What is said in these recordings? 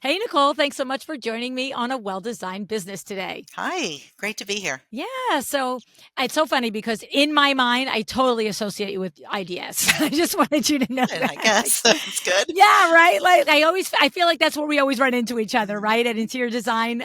Hey, Nicole, thanks so much for joining me on a well-designed business today. Hi, great to be here. Yeah, so it's so funny because in my mind, I totally associate you with IDS. I just wanted you to know And I that. Like, guess that's good. yeah, right. Like I feel like that's where we always run into each other, Mhm. right? At interior design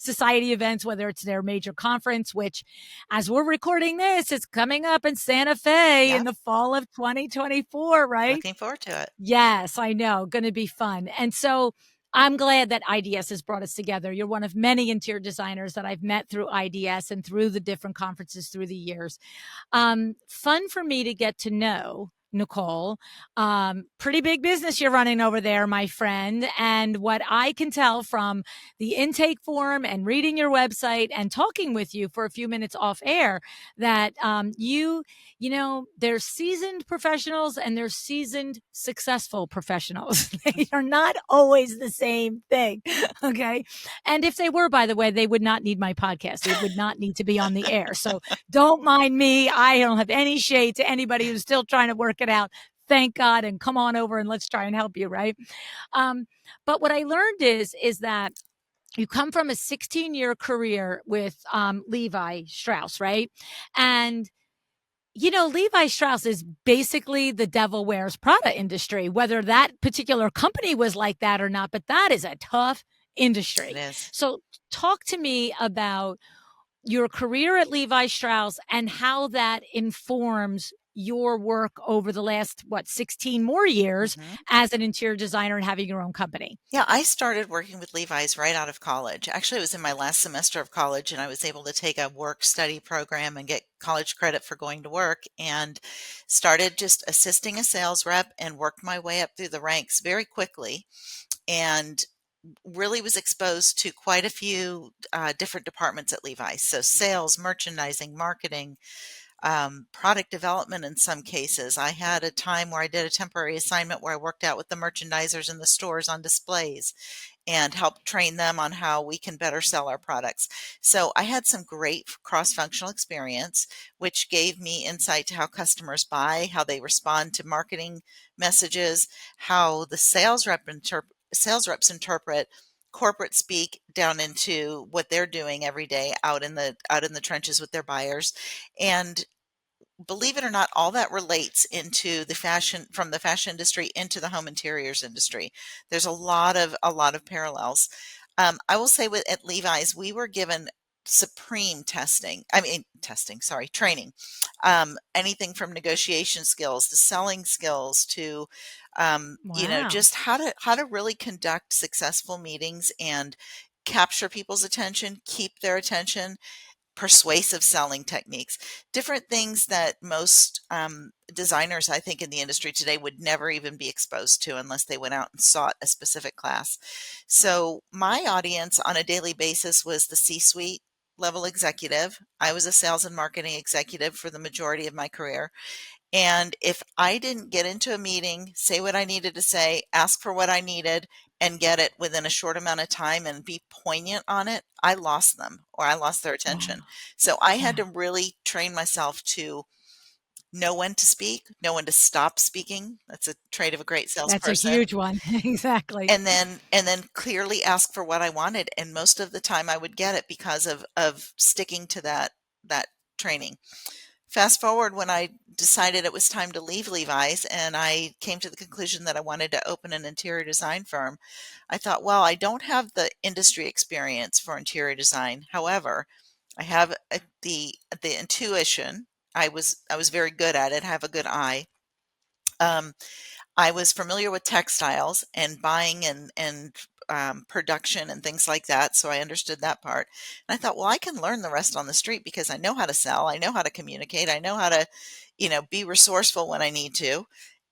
society events, whether it's their major conference, which as we're recording this, it's coming up in Santa Fe in Yep, the fall of 2024, right? looking forward to it. Yes, I know, gonna be fun, and so I'm glad that IDS has brought us together. You're one of many interior designers that I've met through IDS and through the different conferences through the years. Fun for me to get to know Nicole. Pretty big business you're running over there, my friend. And what I can tell from the intake form and reading your website and talking with you for a few minutes off air, that there's seasoned professionals and there's seasoned successful professionals. They are not always the same thing. Okay. And if they were, by the way, they would not need my podcast. They would not need to be on the air. So don't mind me. I don't have any shade to anybody who's still trying to work it out. Thank God, and come on over and let's try and help you, right? Um, but what I learned is that you come from a 16-year career with Levi Strauss, right? And Levi Strauss is basically the devil wears Prada industry, whether that particular company was like that or not, but that is a tough It industry. is. So talk to me about your career at Levi Strauss and how that informs your work over the last, 16 more years Mhm. as an interior designer and having your own company. Yeah, I started working with Levi's right out of college. Actually, it was in my last semester of college, and I was able to take a work study program and get college credit for going to work and started just assisting a sales rep and worked my way up through the ranks very quickly. And really was exposed to quite a few different departments at Levi's. So, sales, merchandising, marketing, product development in some cases. I had a time where I did a temporary assignment where I worked out with the merchandisers in the stores on displays and helped train them on how we can better sell our products. So I had some great cross functional experience, which gave me insight to how customers buy, how they respond to marketing messages, how the sales reps interpret corporate speak down into what they're doing every day out in the trenches with their buyers. And believe it or not, all that relates into the fashion from the fashion industry into the home interiors industry. There's a lot of parallels. I will say with at Levi's, we were given supreme testing. I mean, testing, sorry, training. Anything from negotiation skills to selling skills to, Wow. just how to really conduct successful meetings and capture people's attention, keep their attention, persuasive selling techniques, different things that most designers, I think, in the industry today would never even be exposed to unless they went out and sought a specific class. So, my audience on a daily basis was the C suite level executive. I was a sales and marketing executive for the majority of my career. And if I didn't get into a meeting, say what I needed to say, ask for what I needed, and get it within a short amount of time and be poignant on it, I lost them or I lost their attention. Wow. So I had Wow. to really train myself to know when to speak, know when to stop speaking. That's a trait of a great That's a salesperson. huge one. Exactly. And then clearly ask for what I wanted. And most of the time I would get it because of sticking to that training. Fast forward when I decided it was time to leave Levi's and I came to the conclusion that I wanted to open an interior design firm. I thought, well, I don't have the industry experience for interior design. However, I have the intuition. I was very good at it. I have a good eye. Um, I was familiar with textiles and buying and production and things like that, so I understood that part. And I thought, well, I can learn the rest on the street because I know how to sell, I know how to communicate, I know how to, be resourceful when I need to.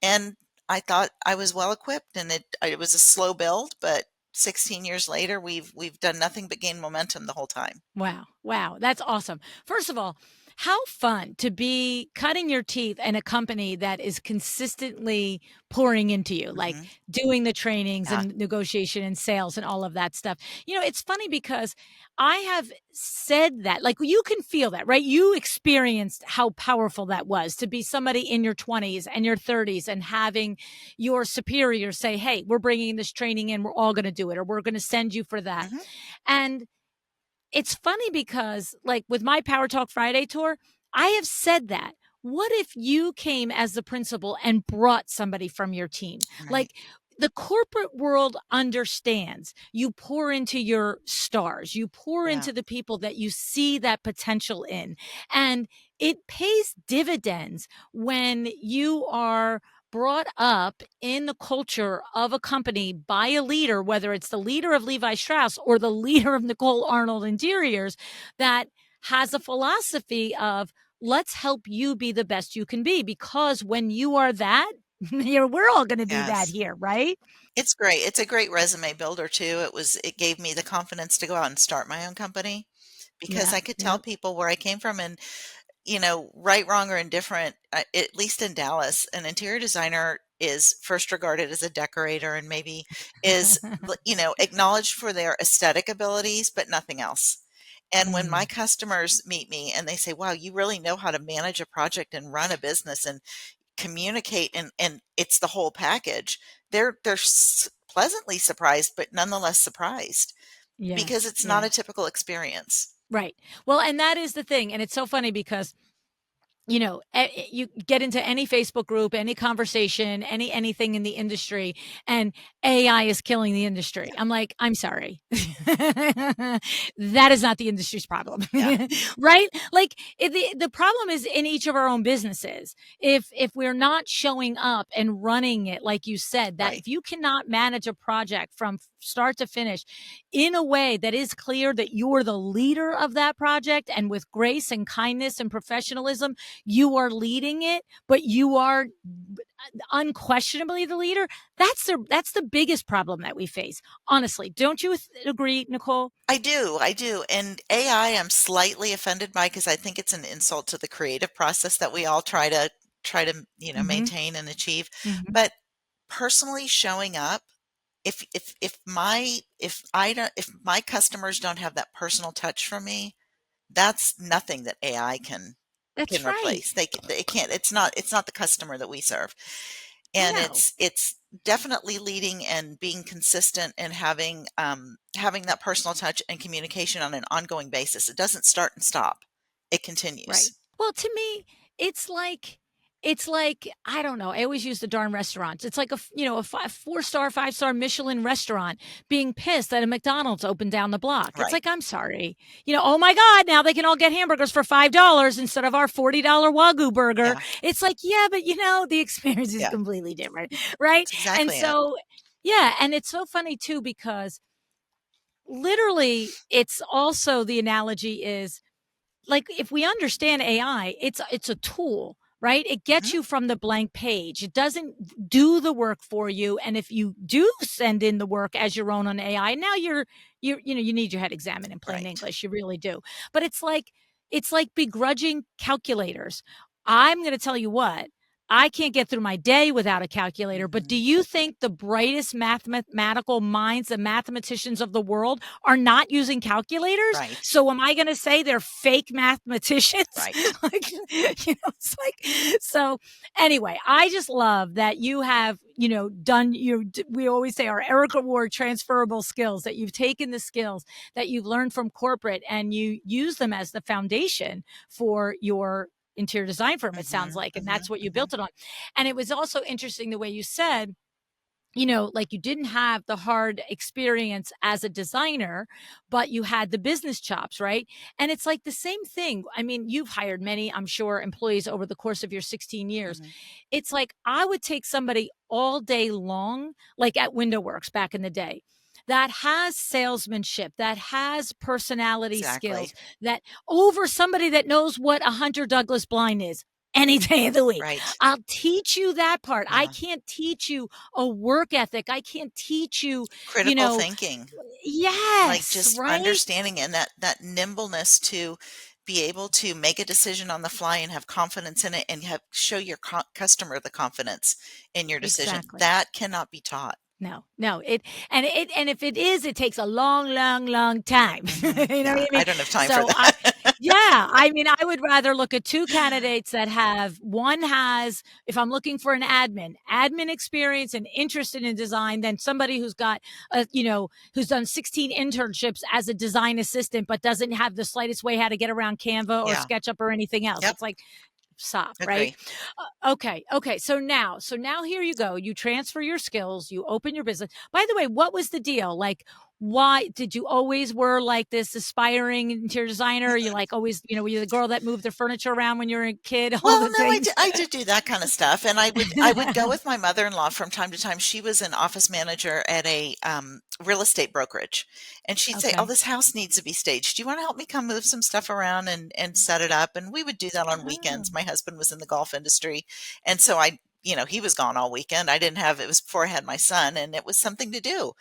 And I thought I was well equipped, and it was a slow build, but 16 years later, we've done nothing but gain momentum the whole time. Wow. Wow. That's awesome. First of all, how fun to be cutting your teeth in a company that is consistently pouring into you, like Mhm. doing the trainings Yeah. and negotiation and sales and all of that stuff. It's funny because I have said that, like, you can feel that, right? You experienced how powerful that was to be somebody in your 20s and your 30s and having your superior say, hey, we're bringing this training in, we're all going to do it, or we're going to send you for that. Mhm. And it's funny because, like, with my Power Talk Friday tour, I have said that. What if you came as the principal and brought somebody from your team? Right. Like, the corporate world understands you pour into your stars, you pour Yeah. into the people that you see that potential in. And it pays dividends when you are brought up in the culture of a company by a leader, whether it's the leader of Levi Strauss or the leader of Nicole Arnold Interiors, that has a philosophy of let's help you be the best you can be. Because when you are that, we're all going to be that Yes. here, right? It's great. It's a great resume builder too. It gave me the confidence to go out and start my own company because Yeah. I could tell Yep. people where I came from. And right, wrong, or indifferent, at least in Dallas, an interior designer is first regarded as a decorator and maybe is, acknowledged for their aesthetic abilities, but nothing else. And when my Mhm. customers meet me and they say, wow, you really know how to manage a project and run a business and communicate, and it's the whole package, they're pleasantly surprised, but nonetheless surprised because Yes. it's not Yeah. a typical experience. Right. Well, and that is the thing. And it's so funny because you get into any Facebook group, any conversation, anything in the industry, and AI is killing the industry. Yeah. I'm like, I'm sorry. That is not the industry's problem. Yeah. Right? Like, the problem is in each of our own businesses. If we're not showing up and running it, like you said, that Right. if you cannot manage a project from start to finish in a way that is clear that you're the leader of that project, and with grace and kindness and professionalism, you are leading it, but you are unquestionably the leader. That's the biggest problem that we face. Honestly, don't you agree, Nicole? I do. And AI, I'm slightly offended by because I think it's an insult to the creative process that we all try to, Hmm. maintain and achieve. Hmm. But personally showing up, if my customers don't have that personal touch from me, that's nothing that AI can That's right. replace. They can't. It's not the customer that we serve. And No. it's definitely leading and being consistent and having that personal touch and communication on an ongoing basis. It doesn't start and stop. It Right. continues. Well, to me, it's like it's like, I don't know. I always use the darn restaurants. It's like a 4-star, 5-star Michelin restaurant being pissed that a McDonald's opened down the block. It's Right. like, I'm sorry. Oh my God, now they can all get hamburgers for $5 instead of our $40 Wagyu burger. Yeah. It's like, yeah, but the experience is Yeah. completely different, right? That's And exactly it. so, yeah, and it's so funny too because literally, it's also the analogy is like, if we understand AI, it's a tool, right? It gets Hmm. you from the blank page. It doesn't do the work for you. And if you do send in the work as your own on AI, now you need your head examined in plain Right. English. You really do. But it's like begrudging calculators. I'm going to tell you what. I can't get through my day without a calculator, but do Hmm. you think the brightest mathematical minds, the mathematicians of the world, are not using calculators? Right. So am I going to say they're fake mathematicians? Right. Like, it's like, so anyway, I just love that you have, done we always say our Eric Award transferable skills, that you've taken the skills that you've learned from corporate and you use them as the foundation for your interior design firm, it sounds Hmm. like. And Hmm. that's what you Hmm. built it on. And it was also interesting the way you said, like you didn't have the hard experience as a designer, but you had the business chops, right? And it's like the same thing. I mean, you've hired many, I'm sure, employees over the course of your 16 years. Hmm. It's like I would take somebody all day long, like at Window Works back in the day, that has salesmanship, that has personality Exactly. skills, that over somebody that knows what a Hunter Douglas blind is any day of the week. Right. I'll teach you that part. I Yeah. can't teach you a work ethic. I can't teach you, you Critical know, thinking. Like, yes, just right? understanding and that nimbleness to be able to make a decision on the fly and have confidence in it and show your customer the confidence in your decision. Exactly. That cannot be taught. No, no, and if it is, it takes a long, long, long time. You know what Yeah, I mean? I don't have time for So I that. yeah, I mean, I would rather look at 2 candidates that have one has if I'm looking for an admin experience and interested in design than somebody who's got who's done 16 internships as a design assistant, but doesn't have the slightest way how to get around Canva or Yeah. SketchUp or anything else. Yep. It's like, stop, right? Agree. Okay. So now here you go. You transfer your skills, you open your business. By the way, what was the deal? Like, why did you always were like this aspiring interior designer? Or you like always, were you the girl that moved the furniture around when you were a kid, all Well, the no, things? I did do that kind of stuff, and I would go with my mother-in-law from time to time. She was an office manager at a real estate brokerage, and she'd say, "Oh, Okay. this house needs to be staged. Do you want to help me come move some stuff around and set it up?" And we would do that on Oh. weekends. My husband was in the golf industry, and so he was gone all weekend. I didn't have it was before I had my son, and it was something to do.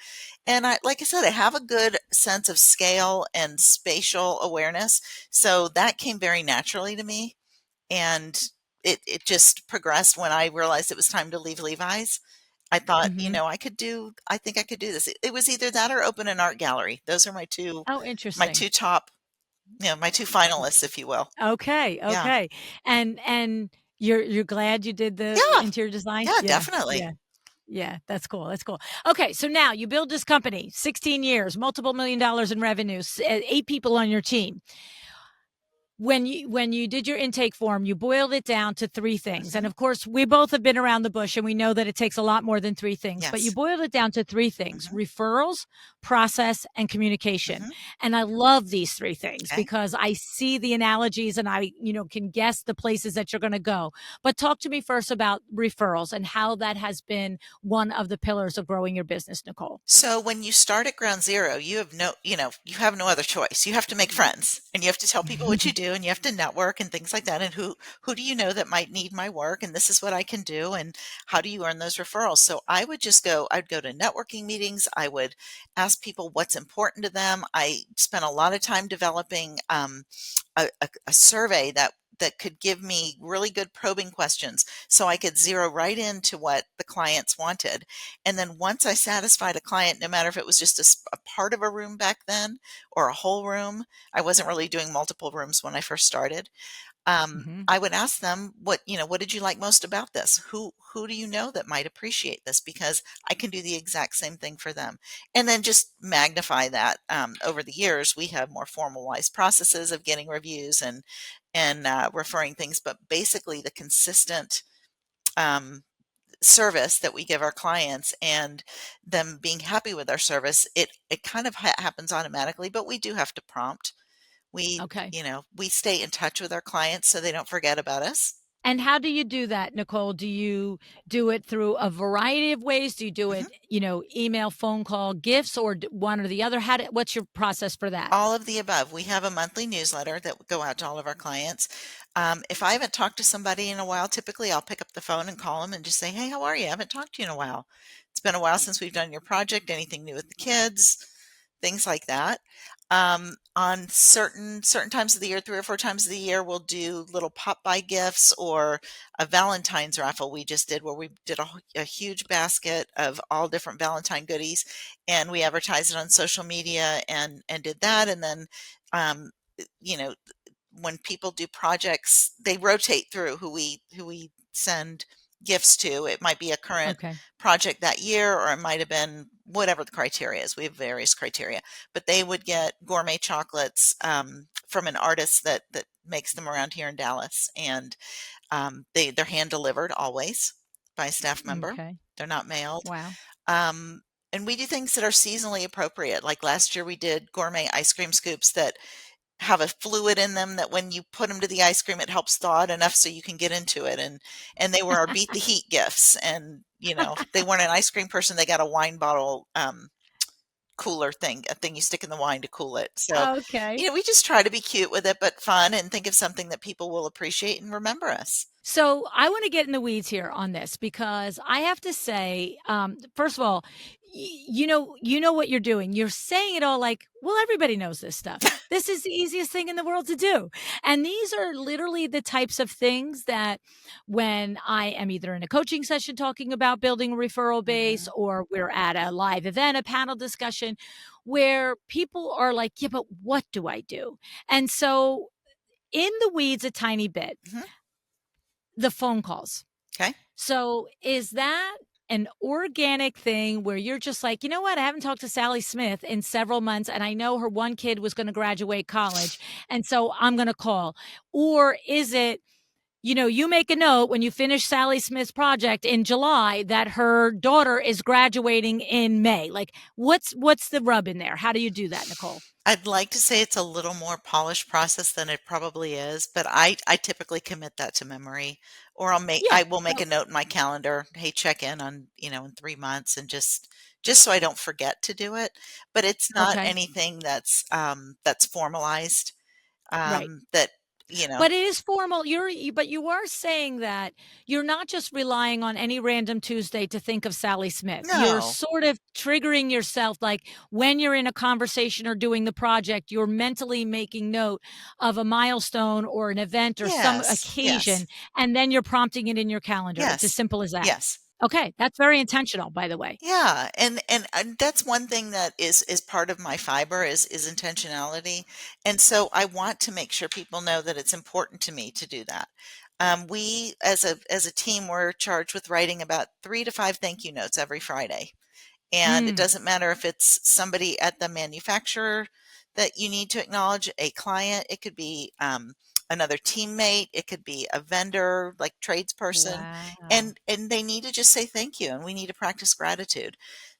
And like I said, I have a good sense of scale and spatial awareness, so that came very naturally to me. And it just progressed when I realized it was time to leave Levi's. I thought, Mhm. I think I could do this. It was either that or open an art gallery. Those are Oh, my interesting. 2 top, my 2 finalists, if you will. Okay, Yeah. okay. And you're glad you did the Yeah. interior design? Yeah, Yeah, definitely. yeah. Yeah, that's cool. That's cool. Okay, so now you build this company, 16 years, multiple million dollars in revenue, 8 people on your team. When you did your intake form, you boiled it down to 3 things. And Mhm. of course, we both have been around the bush and we know that it takes a lot more than 3 things, but you Yes. boiled it down to 3 things: Mhm. referrals, process, and communication. Mhm. And I love these 3 things Okay. because I see the analogies and I, can guess the places that you're going to go. But talk to me first about referrals and how that has been one of the pillars of growing your business, Nicole. So when you start at ground zero, you have no other choice. You have to make friends and you have to tell people what you do and you have to network and things like that. And who do you know that might need my work? And this is what I can do. And how do you earn those referrals? So I'd go to networking meetings. I would ask people what's important to them. I spent a lot of time developing a survey that could give me really good probing questions so I could zero right into what the clients wanted. And then once I satisfied a client, no matter if it was just a part of a room back then or a whole room, I wasn't really doing multiple rooms when I first started. Mhm. I would ask them what did you like most about this? Who do you know that might appreciate this? Because I can do the exact same thing for them. And then just magnify that. Over the years, we have more formalized processes of getting reviews and referring things, but basically the consistent um, service that we give our clients and them being happy with our service, it kind of happens automatically, but we do have to prompt. We, Okay. we stay in touch with our clients so they don't forget about us. And how do you do that, Nicole? Do you do it through a variety of ways? Do you do Mhm. it, email, phone call, gifts, or one or the other? What's your process for that? All of the above. We have a monthly newsletter that will go out to all of our clients. If I haven't talked to somebody in a while, typically I'll pick up the phone and call them and just say, "Hey, how are you? I haven't talked to you in a while. It's been a while since we've done your project. Anything new with the kids?" Things like that. On certain times of the year, 3 or 4 times of the year, we'll do little pop-by gifts or a Valentine's raffle we just did where we did a huge basket of all different Valentine goodies, and we advertised it on social media and did that. And then, um, you know, when people do projects, they rotate through who we send gifts to. It might be a current Okay. project that year, or it might have been whatever the criteria is. We have various criteria, but they would get gourmet chocolates from an artist that makes them around here in Dallas, and they're hand delivered always by a staff member. Okay. They're not mailed. Wow. Um, and we do things that are seasonally appropriate. Like last year, we did gourmet ice cream scoops that have a fluid in them that when you put them to the ice cream, it helps thaw it enough so you can get into it. And they were our beat the heat gifts. And they weren't an ice cream person; they got a wine bottle cooler thing, a thing you stick in the wine to cool it. So, Okay. we just try to be cute with it, but fun, and think of something that people will appreciate and remember us. So I want to get in the weeds here on this because I have to say, first of all, You know what you're doing. You're saying it all like, well, everybody knows this stuff. This is the easiest thing in the world to do. And these are literally the types of things that when I am either in a coaching session talking about building a referral base, Mhm. or we're at a live event, a panel discussion, where people are like, yeah, but what do I do? And so, in the weeds a tiny bit, Mhm. the phone calls. Okay. So is that an organic thing where you're just like, you know what? I haven't talked to Sally Smith in several months, and I know her one kid was going to graduate college. And so I'm going to call. Or is it, you make a note when you finish Sally Smith's project in July that her daughter is graduating in May? Like, what's the rub in there? How do you do that, Nicole? I'd like to say it's a little more polished process than it probably is, but I typically commit that to memory, or Yeah. I will make a note in my calendar, hey, check in on, in 3 months, and just so I don't forget to do it. But it's not Okay. anything that's formalized, Right. that, you know, But it is formal. But you are saying that you're not just relying on any random Tuesday to think of Sally Smith. You're no. sort of triggering yourself, like when you're in a conversation or doing the project, you're mentally making note of a milestone or an event or some Yes, yes, occasion, and then you're prompting it in your calendar. It's as yes, simple as that. yes. Okay, that's very intentional, by the way. Yeah, and that's one thing that is part of my fiber is intentionality, and so I want to make sure people know that it's important to me to do that. We as a team, we're charged with writing about 3 to 5 thank you notes every Friday. And it Mm, doesn't matter if it's somebody at the manufacturer that you need to acknowledge, a client, it could be another teammate, it could be a vendor, like tradesperson, wow. and they need to just say thank you, and we need to practice gratitude.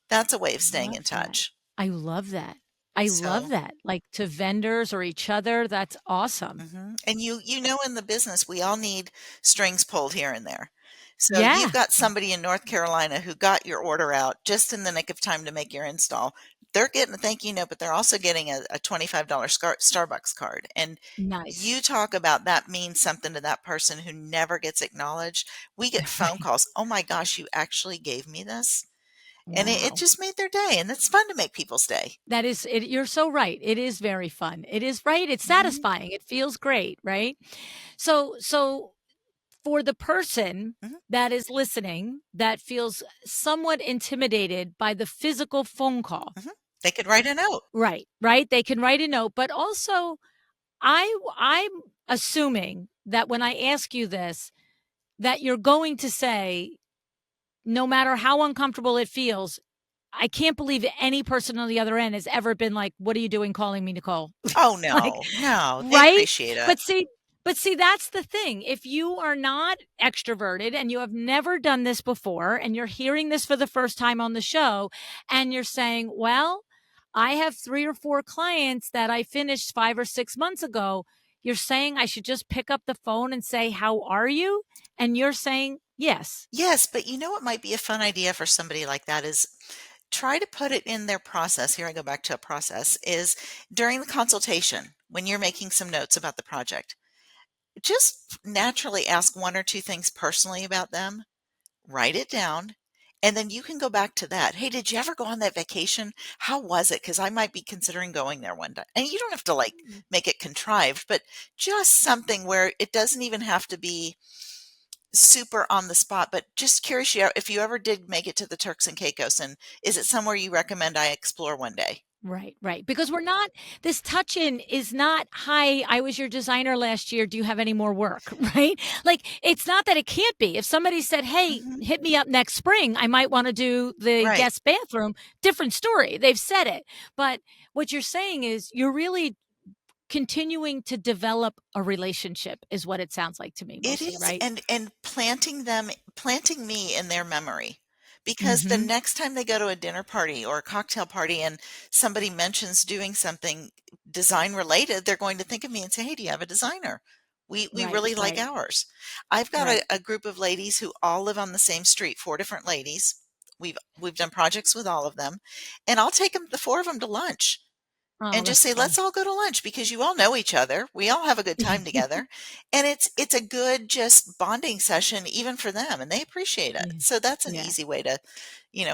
That's a way of staying Love in that. touch. I love that. I love So, that. Like to vendors or each other. That's awesome. and you know, in the business, we all need strings pulled here and there. So you've Yeah. got somebody in North Carolina who got your order out just in the nick of time to make your install. They're getting a thank you note, but they're also getting a $25 Starbucks card. And you Nice. talk about that means something to that person who never gets acknowledged. We get phone Right. calls. Oh my gosh, you actually gave me this. And it Wow. just made their day. And it's fun to make people's day. That is it. You're so right. It is very fun. It is right. It's Hmm. satisfying. It feels great, right? So for the person Hmm. that is listening that feels somewhat intimidated by the physical phone call, Hmm. They could write a note. right? Right? They can write a note, but also I'm assuming that when I ask you this, that you're going to say, no matter how uncomfortable it feels, I can't believe any person on the other end has ever been like, "What are you doing calling me Nicole?" Oh, Like, no, no, they right? appreciate it. But see but see, that's the thing. If you are not extroverted and you have never done this before and you're hearing this for the first time on the show and you're saying, "Well, I have 3 or 4 clients that I finished 5 or 6 months ago." You're saying I should just pick up the phone and say, "How are you?" And you're saying, "Yes." Yes, but you know what might be a fun idea for somebody like that is try to put it in their process. Here I go back to a process is during the consultation, when you're making some notes about the project, just naturally ask 1 or 2 things personally about them, write it down, and then you can go back to that. Hey, did you ever go on that vacation? How was it? Because I might be considering going there one day. And you don't have to like make it contrived, but just something where it doesn't even have to be super on the spot, but just curious if you ever did make it to the Turks and Caicos, and is it somewhere you recommend I explore one day? Right, right. Because we're not, this touch in is not, hi, I was your designer last year. Do you have any more work? Right? Like, it's not that it can't be. If somebody said, hey, Mhm. hit me up next spring, I might want to do the Right. guest bathroom, different story. They've said it. But what you're saying is you're really continuing to develop a relationship, is what it sounds like to me It mostly, is, right? and planting me in their memory, because the Hmm. next time they go to a dinner party or a cocktail party and somebody mentions doing something design related, they're going to think of me and say, "Hey, do you have a designer? We Right, really like right, ours." I've got right. a group of ladies who all live on the same street, 4 different ladies. We've done projects with all of them, and I'll take them, the 4 of them, to lunch. Oh, and just that's say, funny. "Let's all go to lunch," because you all know each other. We all have a good time together, and it's a good just bonding session even for them, and they appreciate it. Yeah. So that's an Yeah. easy way to,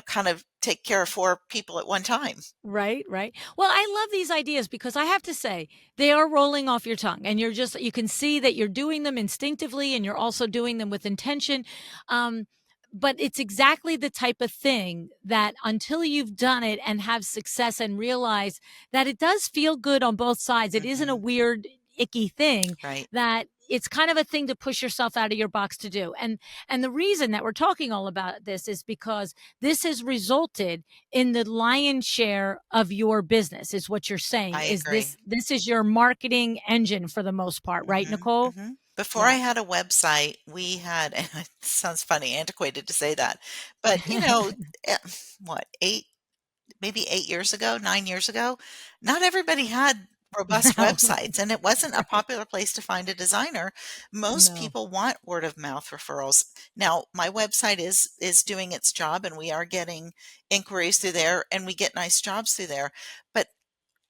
kind of take care of 4 people at one time. Right, right. Well, I love these ideas because I have to say they are rolling off your tongue and you can see that you're doing them instinctively and you're also doing them with intention. Um, but it's exactly the type of thing that until you've done it and have success and realize that it does feel good on both sides, it isn't a Mhm. weird, icky thing Right. that it's kind of a thing to push yourself out of your box to do. And the reason that we're talking all about this is because this has resulted in the lion's share of your business is what you're saying I is agree. this is your marketing engine for the most part, right, Mhm, Nicole? mhm. Before I Yeah. had a website, we had and it sounds funny, antiquated to say that, but, eh, what, 8 maybe 8 years ago, 9 years ago, not everybody had robust No. websites, and it wasn't a Right. popular place to find a designer. Most No. people want word of mouth referrals. Now, my website is doing its job, and we are getting inquiries through there, and we get nice jobs through there, but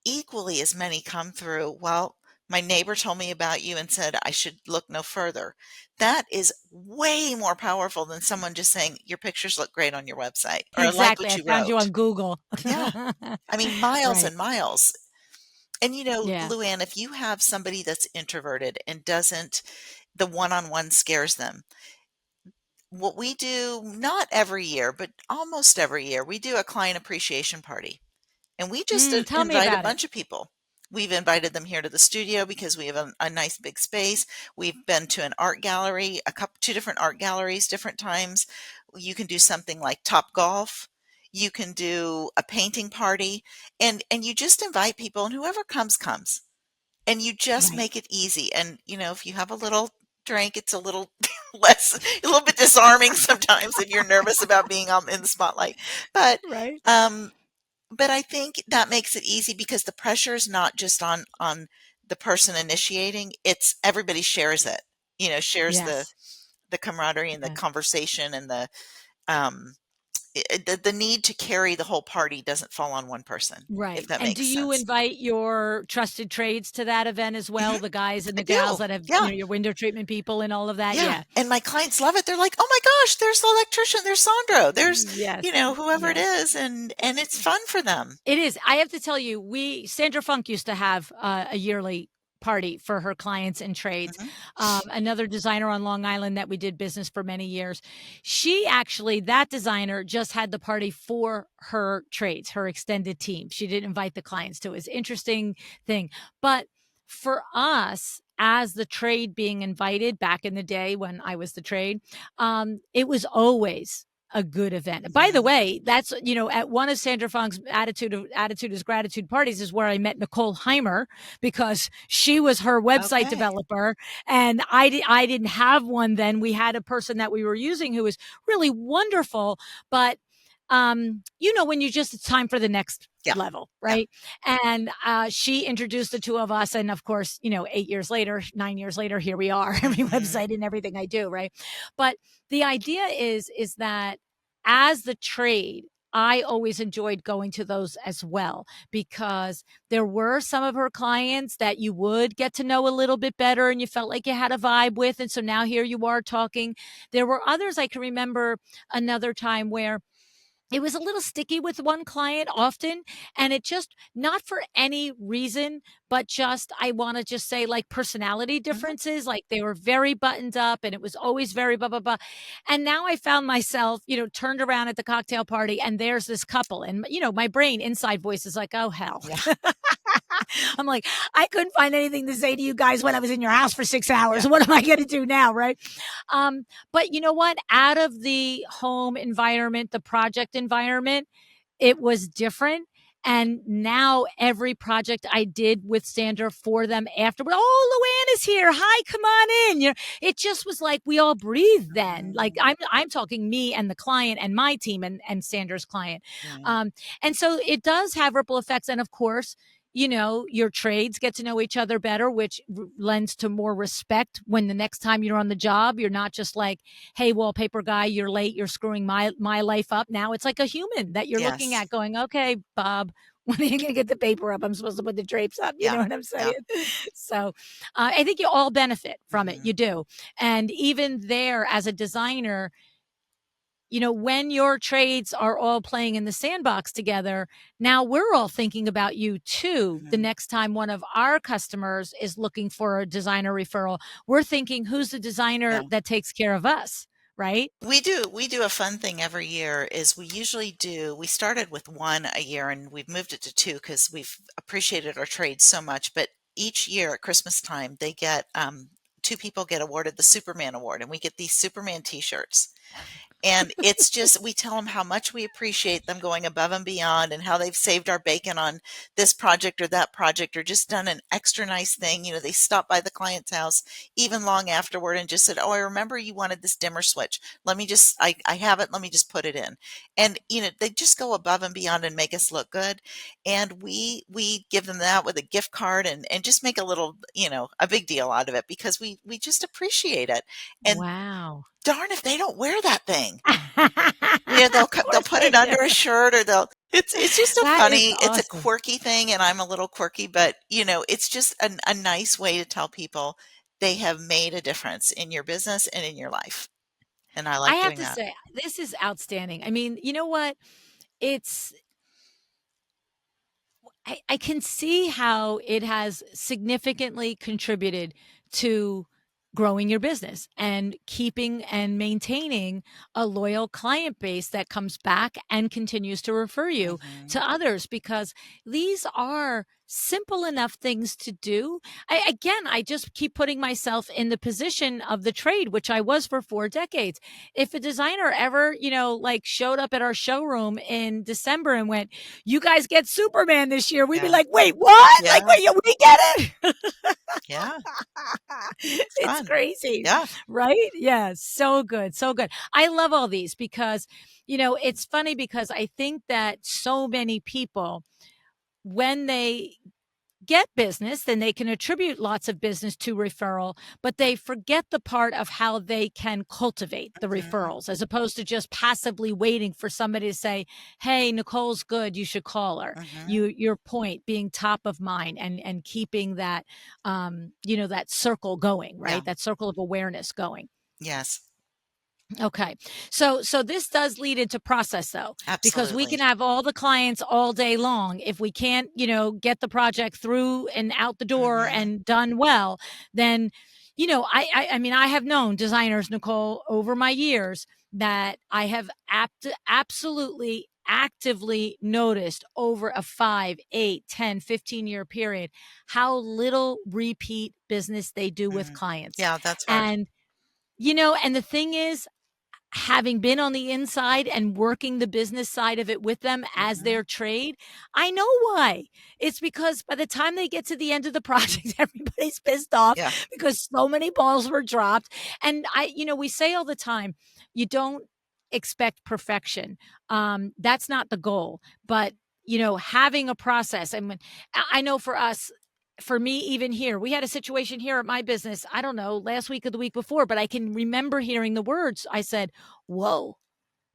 equally as many come through, "Well, my neighbor told me about you and said I should look no further." That is way more powerful than someone just saying, "Your pictures look great on your website," or, "I like Exactly. what I you found you wrote." on Google. Yeah. I mean, miles Right. and miles. And, Yeah. LuAnn, if you have somebody that's introverted and doesn't the one-on-one scares them, what we do, not every year, but almost every year, we do a client appreciation party. And we just Tell me invite a about it. bunch of people. We've invited them here to the studio because we have a nice big space. We've been to an art gallery, 2 different art galleries, different times. You can do something like Top Golf. You can do a painting party, and you just invite people, and whoever comes comes. And you just Right. make it easy. And if you have a little drink, it's a little less, a little bit disarming sometimes if you're nervous about being in the spotlight. But Right. um, but I think that makes it easy because the pressure is not just on the person initiating, it's everybody shares it. Shares the Yes. the camaraderie and the Yeah. conversation and um the need to carry the whole party doesn't fall on one person, if Right. that And do makes you sense. invite your trusted trades to that event as Mhm, well? The guys and I the gals do. that have, Yeah. your window treatment people and all of that? Yeah. Yeah. And my clients love it. They're like, "Oh my gosh, there's the electrician, there's Sandro, there's, Yes. whoever it Yes. is," and it's fun for them. It is. I have to tell you, Sandra Funk used to have a yearly party for her clients and trades. Mhm. Another designer on Long Island that we did business for many years. She actually, that designer just had the party for her trades, her extended team. She didn't invite the clients to it. It's an interesting thing. But for us, as the trade being invited back in the day when I was the trade, it was always a good event. By the Mhm. way, that's, at one of Sandra Funk's Attitude is Gratitude parties is where I met Nicole Heimer because she was her website Okay. developer and I didn't have one then. We had a person that we were using who was really wonderful, but when you just it's time for the next Yeah. level, Yeah. right? And she introduced the two of us and of course, 8 years later, 9 years later, here we are, every Mhm. website and everything I do, right? But the idea is that as the trade, I always enjoyed going to those as well because there were some of her clients that you would get to know a little bit better and you felt like you had a vibe with. And so now here you are talking. There were others I can remember another time where it was a little sticky with one client often, and it just not for any reason, but just I wanna just say, like, personality Mhm. differences, like, they were very buttoned up, and it was always very blah, blah, blah, and now I found myself, turned around at the cocktail party, and there's this couple, and, my brain inside voice is like, "Oh, hell." Yeah. I'm like, "I couldn't find anything to say to you guys when I was in your house for 6 Yeah. hours. What am I gonna do now?" Right? But you know what? Out of the home environment, the project environment, it was different. And now every project I did with Sandra for them afterward, oh, LuAnn is here. Hi, come on in. It just was like we all breathed then. Like Mhm. I'm talking me and the client and my team and Sandra's client. Right. Um, and so it does have ripple effects. And of course, your trades get to know each other better, which lends to more respect when the next time you're on the job, you're not just like, hey, wallpaper guy, you're late, you're screwing my life up. Now it's like a human that you're looking Yes. at going, okay, Bob, when are you going to get the paper up? I'm supposed to put the drapes up. You know Yeah. what I'm Yeah. saying? So I think you all benefit from it. Mhm. You do. And even there as a designer, when your trades are all playing in the sandbox together, now we're all thinking about you too. The Mhm. next time one of our customers is looking for a designer referral, we're thinking, who's the designer Yeah. that takes care of us? Right? We do a fun thing every year is we started with 1 a year and we've moved it to 2 because we've appreciated our trades so much, but each year at Christmas time, 2 people get awarded the Superman Award, and we get these Superman T-shirts. And it's just we tell them how much we appreciate them going above and beyond and how they've saved our bacon on this project or that project or just done an extra nice thing. They stopped by the client's house even long afterward and just said, "Oh, I remember you wanted this dimmer switch. I have it. Let me just put it in." And they just go above and beyond and make us look good. And we give them that with a gift card and just make a little, a big deal out of it because we just appreciate it. And Wow. darn if they don't wear that thing. They'll Of they'll course put they it do. under a shirt or it's just a That is funny it's a awesome. quirky thing, and I'm a little quirky, but, it's just a nice way to tell people they have made a difference in your business and in your life, and I I like have doing to that. say, this is outstanding. I mean, you know what? It's I can see how it has significantly contributed to growing your business and keeping and maintaining a loyal client base that comes back and continues to refer you Mhm. to others, because these are simple enough things to do. I just keep putting myself in the position of the trade, which I was for 4 decades. If a designer ever, like showed up at our showroom in December and went, you guys get Superman this year, we'd be Yeah. like, wait, what? Like, Yeah. wait, yeah, we get it. Yeah. It's It's fun. crazy, Yeah. right? Yeah, so good, so good. I love all these because, it's funny because I think that so many people, when they get business, then they can attribute lots of business to referral, but they forget the part of how they can cultivate the Mhm. referrals as opposed to just passively waiting for somebody to say, hey, Nicole's good, you should call her. Mhm. Your point being top of mind and keeping that that circle going, Yeah. right? That circle of awareness going. Yes. Okay. So this does lead into process though, because we can Absolutely. have all the clients all day long. If we can't, get the project through and out the door Mhm. and done well, then, I mean, I have known designers, Nicole, over my years that I have absolutely actively noticed over a 5, 8, 10, 15 year period, how little repeat business they do with Mhm. clients. Yeah, that's hard. And, and the thing is, having been on the inside and working the business side of it with them as Mhm. their trade, I know why. It's because by the time they get to the end of the project, everybody's pissed off Yeah. because so many balls were dropped. And we say all the time, you don't expect perfection. That's not the goal, but having a process. And I know for us, for me, even here, we had a situation here at my business. I don't know, last week or the week before, but I can remember hearing the words. I said, whoa,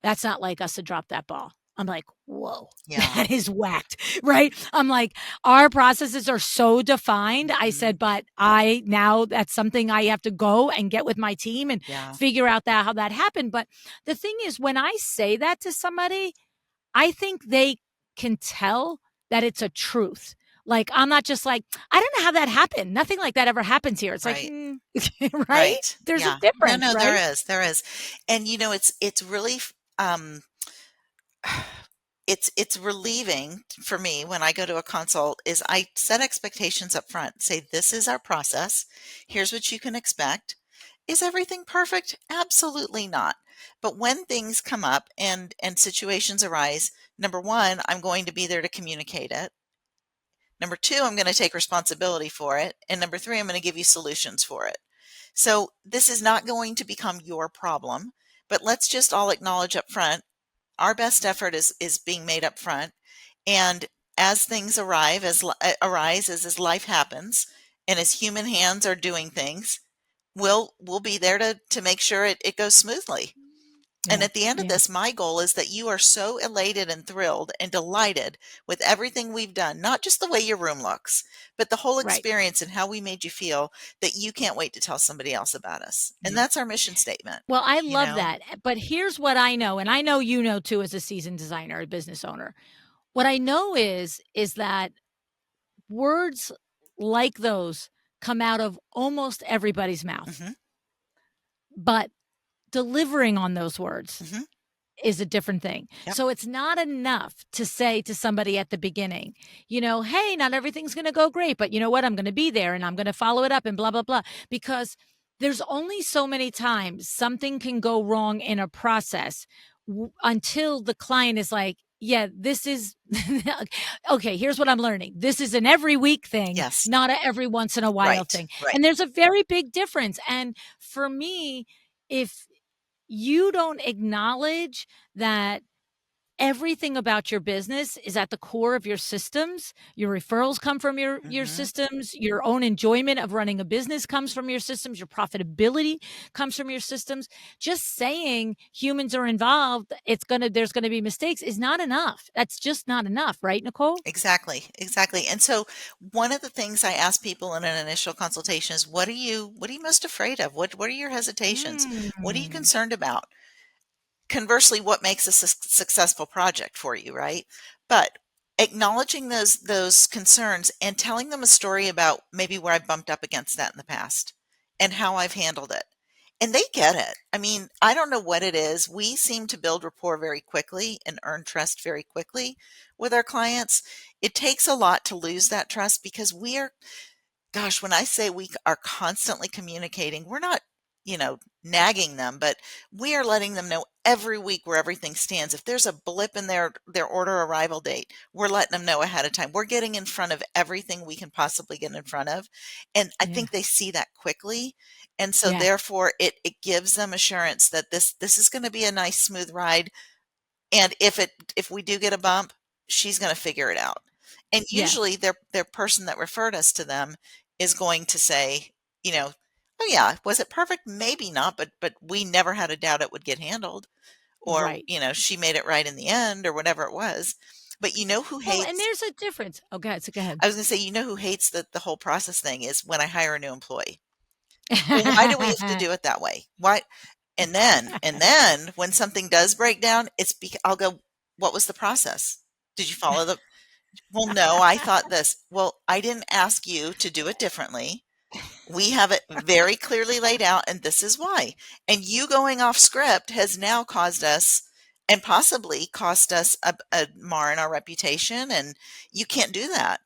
that's not like us to drop that ball. I'm like, whoa, Yeah. that is whacked, right? I'm like, our processes are so defined. I Mhm. said, but now that's something I have to go and get with my team and Yeah. figure out how that happened. But the thing is, when I say that to somebody, I think they can tell that it's a truth. Like, I'm not just like, I don't know how that happened. Nothing like that ever happens here. It's like, Right. right? Right. There's a Yeah. No, difference, no, there right? is. There is. And it's really it's relieving for me when I go to a consult is I set expectations up front. Say this is our process. Here's what you can expect. Is everything perfect? Absolutely not. But when things come up and situations arise, number 1, I'm going to be there to communicate it. Number 2, I'm going to take responsibility for it. And number 3, I'm going to give you solutions for it. So this is not going to become your problem, but let's just all acknowledge up front our best effort is being made up front. And as things arise as life happens, and as human hands are doing things, we'll be there to make sure it goes smoothly. And Yeah. at the end of Yeah. this, my goal is that you are so elated and thrilled and delighted with everything we've done, not just the way your room looks, but the whole Right. experience and how we made you feel, that you can't wait to tell somebody else about us. And Yeah. that's our mission statement, Well, I you love know? that. But here's what I know, and I know you know too as a seasoned designer, a business owner. What I know is that words like those come out of almost everybody's mouth. Mhm. But delivering on those words Mhm. is a different thing. Yep. So it's not enough to say to somebody at the beginning, hey, not everything's going to go great, but you know what? I'm going to be there and I'm going to follow it up and blah, blah, blah. Because there's only so many times something can go wrong in a process until the client is like, yeah, this is okay. Here's what I'm learning. This is an every week thing, Yes. not a every once in a while Right. thing. Right. And there's a very big difference. And for me, if you don't acknowledge that everything about your business is at the core of your systems. Your referrals come from your Mhm. systems. Your own enjoyment of running a business comes from your systems. Your profitability comes from your systems. Just saying humans are involved, there's gonna be mistakes is not enough. That's just not enough, right, Nicole? Exactly. Exactly. And so one of the things I ask people in an initial consultation is, what are you most afraid of? What are your hesitations? What are you Mm. concerned about? Conversely, what makes a successful project for you, right? But acknowledging those concerns and telling them a story about maybe where I bumped up against that in the past and how I've handled it. And they get it. I mean, I don't know what it is. We seem to build rapport very quickly and earn trust very quickly with our clients. It takes a lot to lose that trust because we are, gosh, when I say we are constantly communicating, we're not, nagging them, but we are letting them know every week where everything stands. If there's a blip in their order arrival date, we're letting them know ahead of time. We're getting in front of everything we can possibly get in front of. And I Yeah. think they see that quickly. And so Yeah. therefore it gives them assurance that this is going to be a nice smooth ride, and if we do get a bump, she's gonna figure it out. And Yeah. usually their person that referred us to them is going to say, you know, "Oh yeah, was it perfect? Maybe not, but we never had a doubt it would get handled." Or, Right. "She made it right in the end," or whatever it was. But you know who Well, and hates there's a difference. Oh, go ahead. So go ahead. I was gonna say, who hates the whole process thing is when I hire a new employee. Well, why do we have to do it that way? Why? And then when something does break down, I'll go, "What was the process? Did you follow the?" "Well, no, I thought this." "Well, I didn't ask you to do it differently. We have it very clearly laid out, and this is why. And you going off script has now caused us, and possibly cost us a mar in our reputation, and you can't do that."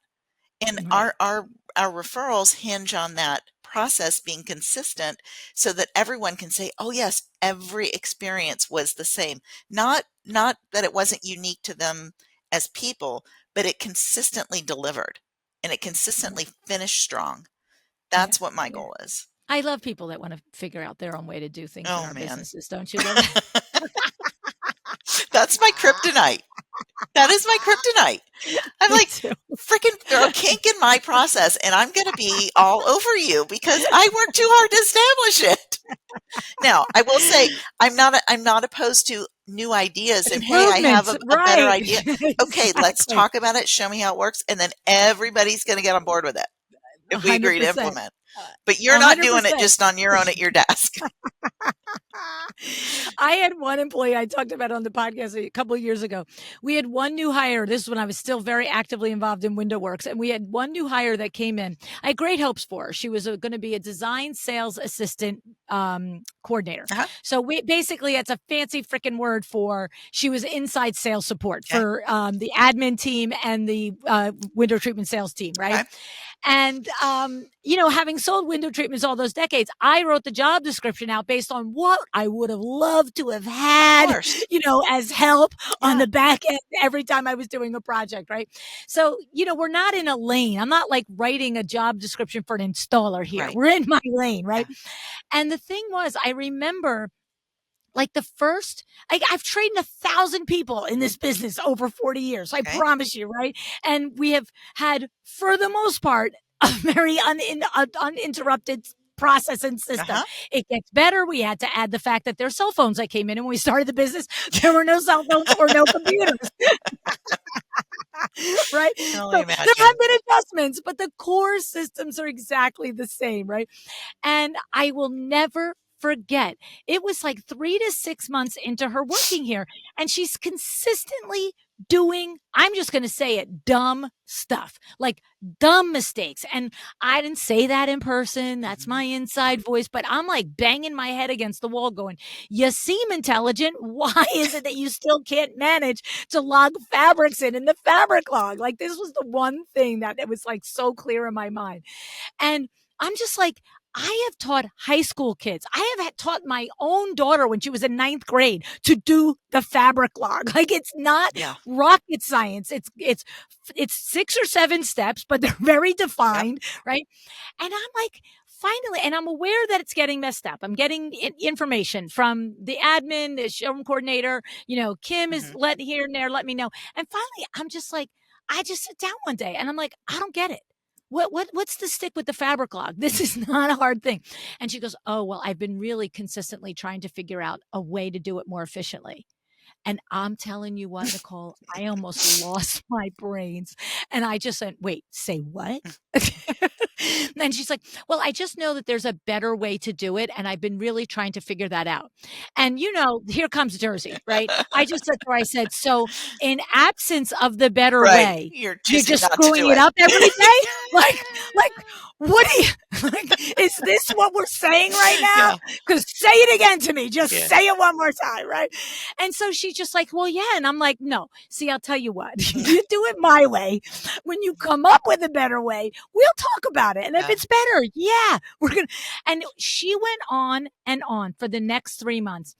And Right. our referrals hinge on that process being consistent so that everyone can say, "Oh yes, every experience was the same." Not that it wasn't unique to them as people, but it consistently delivered and it Yeah. consistently finished strong. Yeah. That's what my Yeah. goal is. I love people that wanna figure out their own way to do things in Oh our man. businesses, don't you love that? That's my kryptonite. That is my kryptonite. I'm Me like, too. freaking throw a kink in my process and I'm going to be all over you because I worked too hard to establish it. Now, I will say I'm not opposed to new ideas and, "Hey, I have Improvements, a better right. idea. Okay, let's Exactly. talk about it. Show me how it works." And then everybody's going to get on board with it if we agree to 100%. implement. But you're not doing it 100%. just on your own at your desk. I had one employee I talked about on the podcast a couple of years ago. We had one new hire. This is when I was still very actively involved in Window Works. And we had one new hire that came in. I had great hopes for her. She was going to be a design sales assistant coordinator. Uh-huh. So basically, it's a fancy freaking word for she was inside sales support Okay. for the admin team and the window treatment sales team, right? Okay. And, having sold window treatments all those decades, I wrote the job description out based on what I would have loved to have Of had, course. as help on Yeah. the back end every time I was doing a project, right? So, we're not in a lane. I'm not like writing a job description for an installer here. Right. We're in my lane, Yeah. right? And the thing was, I remember like the first, I've trained 1,000 people in this business over 40 years. I Okay. promise you, right? And we have had, for the most part, a very uninterrupted process and system. Uh-huh. It gets better. We had to add the fact that there's cell phones. I came in and when we started the business, there were no cell phones or no computers. Right? Can only So there have imagine. been adjustments, but the core systems are exactly the same, right? And I will never forget. It was like 3 to 6 months into her working here, and she's consistently doing, I'm just going to say it, dumb stuff, like dumb mistakes. And I didn't say that in person. That's Mhm. my inside voice, but I'm like banging my head against the wall going, you seem intelligent. Why is it that you still can't manage to log fabrics in the fabric log? Like this was the one thing that it was like so clear in my mind. And I'm just like, I have taught high school kids. I have taught my own daughter when she was in ninth grade to do the fabric log. Like it's not Yeah. rocket science. It's 6 or 7 steps, but they're very Yep. defined, right? And I'm like, finally, and I'm aware that it's getting messed up. I'm getting information from the admin, the showroom coordinator. Kim is Mhm. let here and there, let me know. And finally, I'm just like, I just sit down one day and I'm like, I don't get it. What's the stick with the fabric log? This is not a hard thing. And she goes, oh, well, I've been really consistently trying to figure out a way to do it more efficiently. And I'm telling you what, Nicole, I almost lost my brains. And I just said, wait, say what? And she's like, well, I just know that there's a better way to do it. And I've been really trying to figure that out. And, here comes Jersey, right? I just said to her, I said, so in absence of the better Right. way, You're you're choosing just not to screwing do it it. up every day? Like, what do you, like, is this what we're saying right now? Yeah. Because say it again to me. Just Yeah. say it one more time, right? And so she's just like, well, yeah. And I'm like, no, see, I'll tell you what, you do it my way. When you come up with a better way, we'll talk about it. And if Yeah. it's better, yeah, we're going to. And she went on and on for the next 3 months.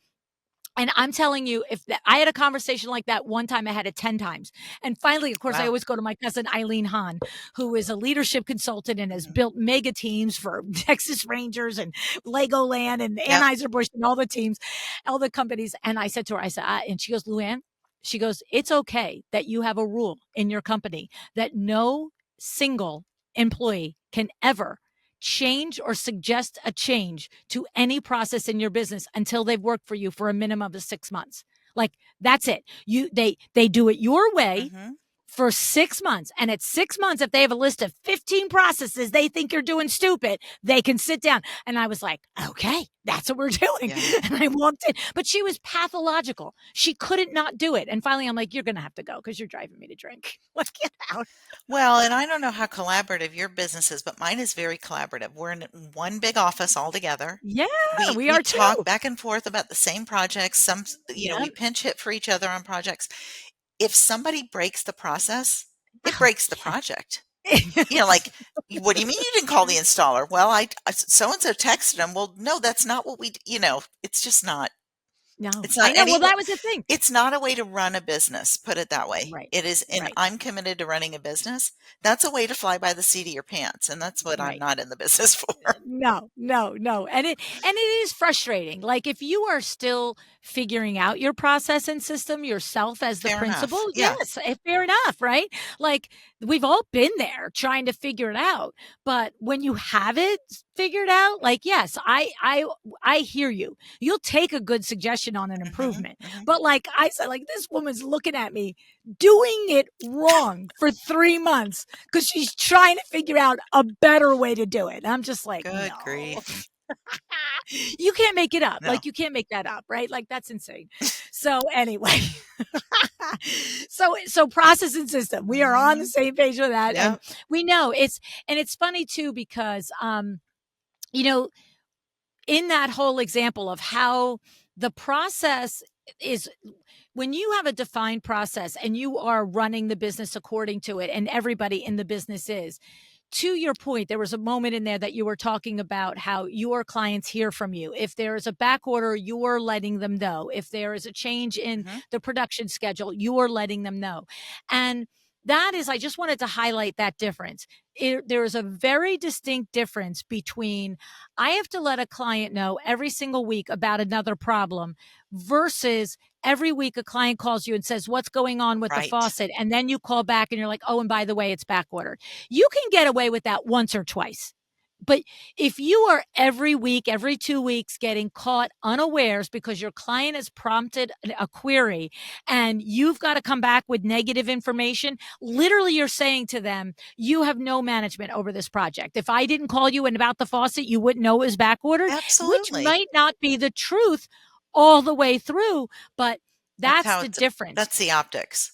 And I'm telling you, if I had a conversation like that one time, I had it 10 times. And finally, of course, I Wow. always go to my cousin Eileen Hahn, who is a leadership consultant and has Mhm. built mega teams for Texas Rangers and Legoland and Yep. Anheuser-Busch and all the teams, all the companies. And I said to her, and she goes, LuAnn, she goes, it's okay that you have a rule in your company that no single employee can ever change or suggest a change to any process in your business until they've worked for you for a minimum of 6 months. Like that's it. They do it your way Mhm. for 6 months. And at 6 months, if they have a list of 15 processes they think you're doing stupid, they can sit down. And I was like, okay, that's what we're doing. Yeah. And I walked in, but she was pathological. She couldn't not do it. And finally, I'm like, you're going to have to go because you're driving me to drink. Let's get out. Well, and I don't know how collaborative your business is, but mine is very collaborative. We're in one big office all together. Yeah, We we we are talk too. back and forth about the same projects. We Yep. pinch hit for each other on projects. If somebody breaks the process, it breaks the project. Like, what do you mean you didn't call the installer? Well, so and so texted him. Well, no, that's not what it's just not. No, It's I not know. any. Well, that was the thing. It's not a way to run a business, put it that way. Right, It is, and right, I'm committed to running a business. That's a way to fly by the seat of your pants, and that's what I'm right. not in the business for. No, no, no. And it is frustrating. Like if you are still figuring out your process and system yourself as the Fair principal, enough. Yeah. yes, fair enough, right? Like we've all been there trying to figure it out. But when you have it figured out, like yes, I hear you. You'll take a good suggestion on an Mhm, improvement. mhm. But like I said, like this woman's looking at me doing it wrong for 3 months because she's trying to figure out a better way to do it. I'm just like, Good no, grief. you can't make it up. No. Like, you can't make that up, right? Like, that's insane. So, anyway, so process and system, we are on the Mhm. same page with that. And Yep. we know it's funny too, because, you know, in that whole example of how the process is when you have a defined process and you are running the business according to it and everybody in the business is, to your point, there was a moment in there that you were talking about how your clients hear from you. If there is a back order, you're letting them know. If there is a change in Mhm. the production schedule, you're letting them know. And that is, I just wanted to highlight that difference. There is a very distinct difference between I have to let a client know every single week about another problem versus every week a client calls you and says, what's going on with the Right. faucet? And then you call back and you're like, oh, and by the way, it's back ordered. You can get away with that once or twice. But if you are every week, every 2 weeks getting caught unawares because your client has prompted a query and you've got to come back with negative information, literally you're saying to them, you have no management over this project. If I didn't call you and about the faucet, you wouldn't know it was back ordered, which Absolutely. might not be the truth all the way through, but That's that's how the it's difference. that's the optics.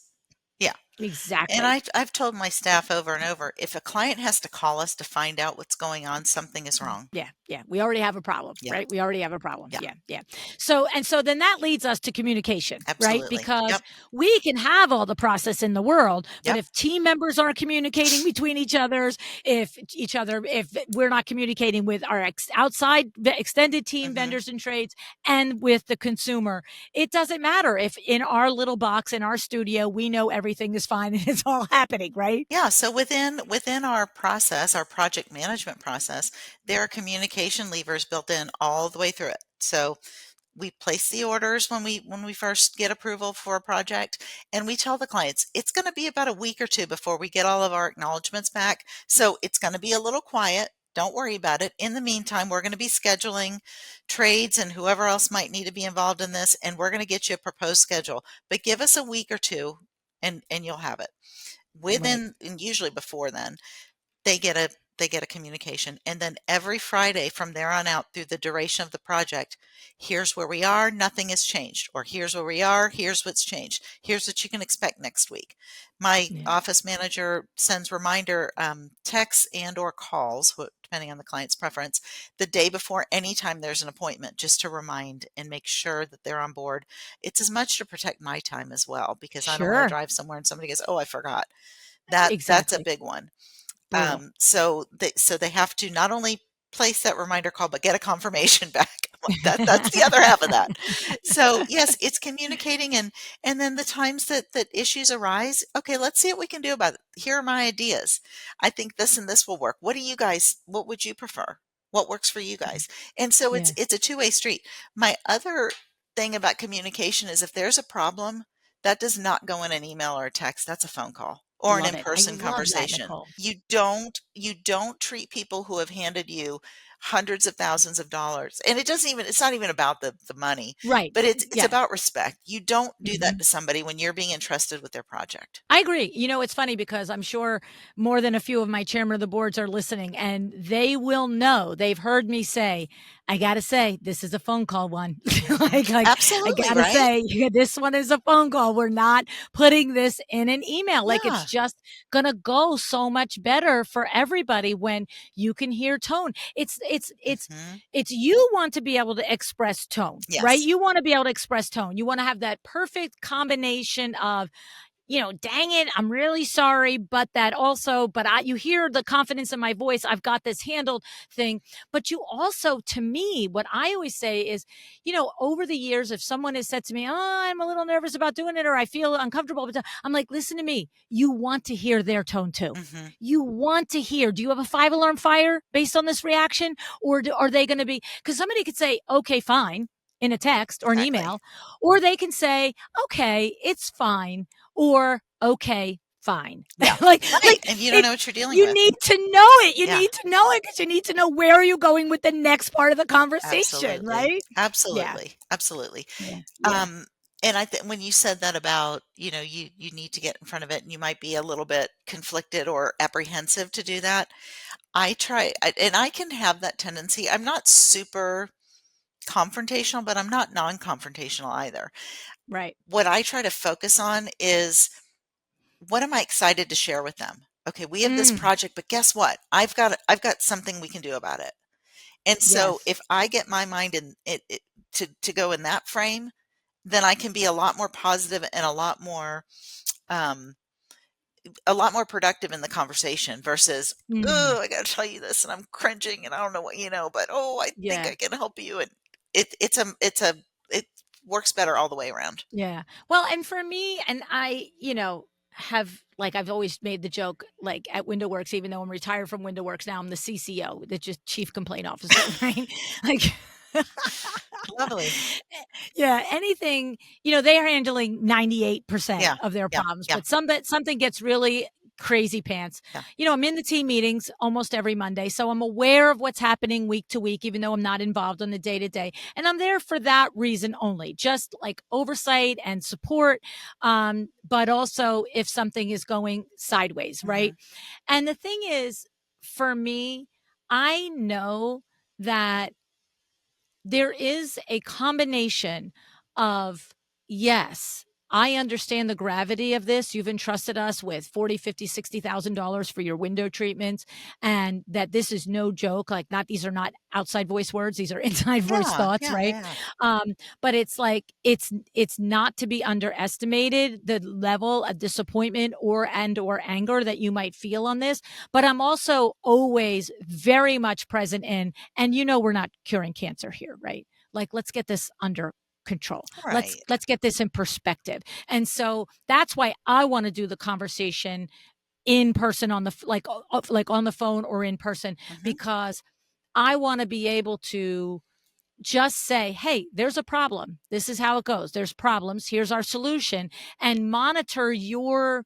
Yeah. And Exactly. I've told my staff over and over, if a client has to call us to find out what's going on, something is wrong. Yeah, yeah. We already have a problem, Yeah. right? We already have a problem. Yeah. Yeah, yeah. So then that leads us to communication, right? Absolutely. Because Yep. we can have all the process in the world, but Yep. if team members aren't communicating between each other's, if we're not communicating with our outside extended team Mhm. vendors and trades and with the consumer, it doesn't matter if in our little box in our studio we know everything is fine and it's all happening, right? Yeah, so within our process, our project management process, there are communication levers built in all the way through it. So we place the orders when we first get approval for a project, and we tell the clients it's going to be about a week or two before we get all of our acknowledgments back. So it's going to be a little quiet. Don't worry about it. In the meantime, we're going to be scheduling trades and whoever else might need to be involved in this, and we're going to get you a proposed schedule. But give us a week or two and you'll have it. Right. Within and usually before then, they get a communication, and then every Friday from there on out through the duration of the project, here's where we are, nothing has changed, or here's where we are, here's what's changed, here's what you can expect next week. My Yeah. office manager sends reminder texts and or calls, depending on the client's preference, the day before anytime there's an appointment, just to remind and make sure that they're on board. It's as much to protect my time as well, because I don't want to Sure. drive somewhere and somebody goes, oh, I forgot. That's a Exactly. big one. Brutal. So they have to not only place that reminder call, but get a confirmation back. That's the other half of that. So yes, it's communicating, and then the times that issues arise, okay, let's see what we can do about it. Here are my ideas. I think this and this will work. What would you prefer? What works for you guys? And so it's Yeah. it's a two-way street. My other thing about communication is if there's a problem, that does not go in an email or a text. That's a phone call or an Love it. I in-person love that, conversation. Nicole. You don't treat people who have handed you hundreds of thousands of dollars. And it's not even about the money, Right. but it's Yeah. about respect. You don't do that Mhm. to somebody when you're being entrusted with their project. I agree. It's funny because I'm sure more than a few of my chairman of the boards are listening and they will know. They've heard me say, I got to say, this is a phone call one. Mhm. like I Absolutely, got to right? say, this one is a phone call. We're not putting this in an email. Like it's Yeah. just going to go so much better for everybody when you can hear tone. Mhm. It's you want to be able to express tone, right? Yes. You want to be able to express tone. You want to have that perfect combination of dang it, I'm really sorry, but that also, you hear the confidence in my voice. I've got this handled thing. But you also, to me, what I always say is, over the years, if someone has said to me, oh, I'm a little nervous about doing it or I feel uncomfortable, I'm like, listen to me. You want to hear their tone too. Mhm. You want to hear, do you have a 5 alarm fire based on this reaction? Or are they going to be, because somebody could say, okay, fine in a text or an Exactly. email, or they can say, okay, it's fine or okay, fine. Yeah. like Right, and you don't it know what you're dealing you with. need to know it. You Yeah. need to know it because you need to know where are you going with the next part of the conversation, Absolutely. right? Yeah. Absolutely. Absolutely. Yeah. Yeah. Um, and I think when you said that about, you need to get in front of it and you might be a little bit conflicted or apprehensive to do that. And I can have that tendency. I'm not super confrontational, but I'm not non-confrontational either. Right. What I try to focus on is what am I excited to share with them? Okay, we have this Mm, project, but guess what? I've got something we can do about it. And so yes. if I get my mind in to go in that frame, then I can be um, a lot more productive in the conversation versus, Mm, oh, I got to tell you this, and I'm cringing, and I don't know what but oh, I think yeah. I can help you, and it works better all the way around. Yeah. Well, and for me, and I, have, like, I've always made the joke, like, at Window Works, even though I'm retired from Window Works now, I'm the CCO, the just chief complaint officer, right? Like, Lovely. yeah, anything, they are handling 98% Yeah, of their yeah, problems, yeah, but something gets really crazy pants. yeah. I'm in the team meetings almost every Monday, so I'm aware of what's happening week to week, even though I'm not involved on the day to day. And I'm there for that reason only, just like oversight and support. But also if something is going sideways, right? Mhm. And the thing is, for me, I know that there is a combination of, yes, I understand the gravity of this. You've entrusted us with 40, 50, $60,000 for your window treatments, and that this is no joke. Like, not, these are not outside voice words. These are inside voice Yeah, thoughts, yeah, right? yeah. But it's like, it's not to be underestimated, the level of disappointment or anger that you might feel on this. But I'm also always very much present in, and we're not curing cancer here, right? Like, let's get this under control. Let's Right. let's get this in perspective. And so that's why I want to do the conversation in person, on the like on the phone or in person, Mhm. because I want to be able to just say, hey, there's a problem. This is how it goes. There's problems. Here's our solution, and monitor your